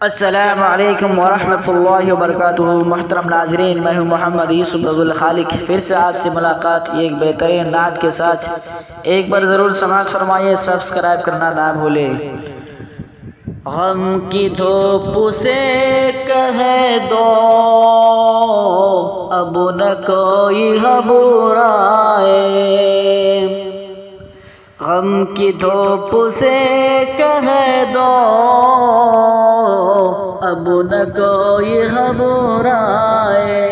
अस्सलामु अलैकुम वरहमतुल्लाहि वबरकातुहू। मुहतरम नाज़रीन, मैं हूँ मोहम्मद यूसुफ अब्दुल खालिक। फिर से आपसे मुलाकात एक बेहतरीन नात के साथ। एक बार ज़रूर समाअत फरमाइए, सब्सक्राइब करना ना भूले। गम की धूप से कह दो अब न कोई घबराए, गम की धूप से कह दो अब न कोई घबराए,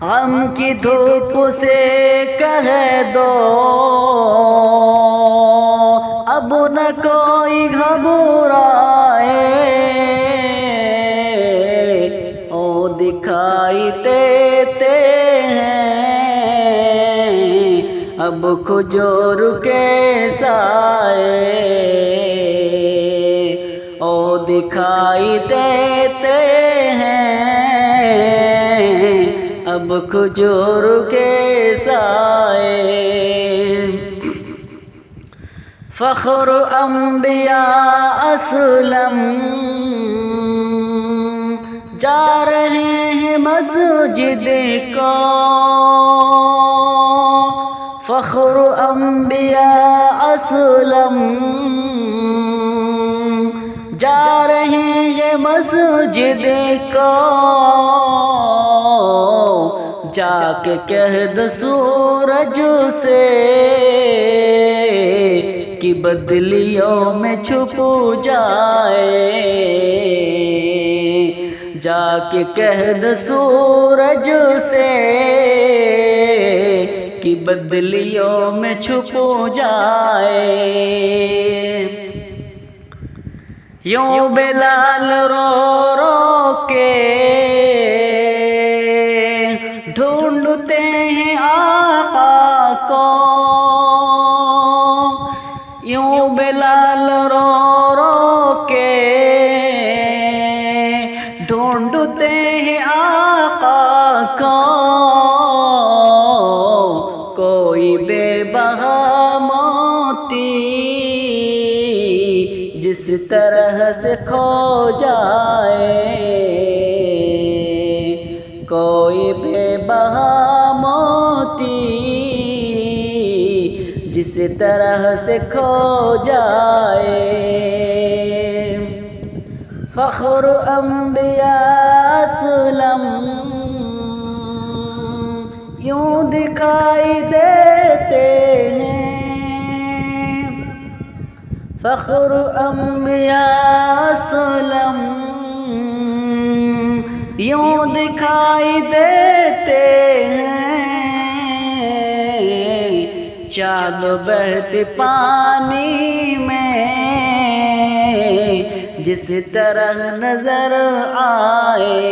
गम की धूप से कह दो अब न कोई घबराए। ओ दिखाई देते हैं अब खुजूर के साए, ओ दिखाई देते हैं अब खुजूर के साए। फ़ख्र अंबिया असलम जा रहे हैं मस्जिद को, फ़ख्र अंबिया असलम जा रहे हैं मस्जिद को, जाके कह दो सूरज से कि बदलियों में छुप जाए, जाके कह दो सूरज से कि बदलियों में छुप जाए। यूं बिलाल रो रो के ढूंढते हैं आका को, यूं बिलाल रो रो के ढूंढते हैं आका को, कोई बेबहा मोती जिस तरह से खो जाए, कोई बेबहा मोती जिस तरह से खो जाए। फ़ख्र अंबिया असलम यूं दिखाई देते हैं, फ़ख्र अंबिया असलम यूं दिखाई देते हैं, चाँद बहते पानी में जिस तरह नजर आए,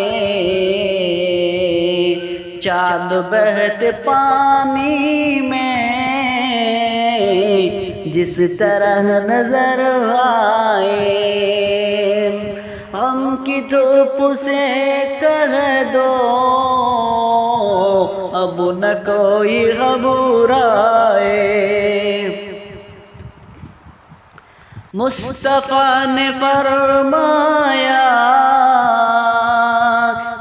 चाँद बहते पानी में जिस तरह नजर आए, गम की धूप से कह दो अब न कोई घबराए। मुस्तफ़ा ने फरमाया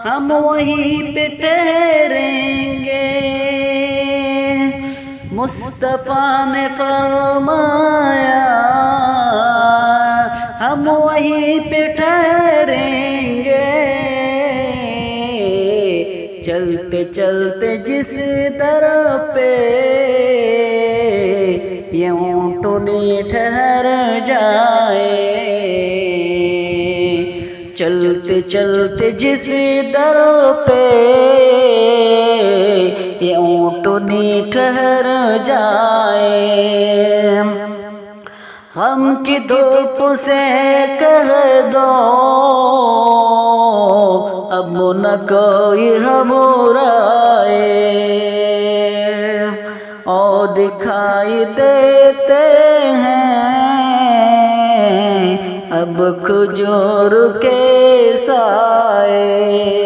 हम वहीं पे ठहरेंगे, मुस्तफ़ा ने फरमाया हम वहीं पे ठहरेंगे, चलते चलते जिस दर पे ये ऊँटनी ठहर जाए, चलते चलते जिस दर पे ये ऊँटनी ठहर जाए, गम की धूप से कह दो अब न कोई घबराए, ओ दिखाई देते हैं अब खुजूर के साए।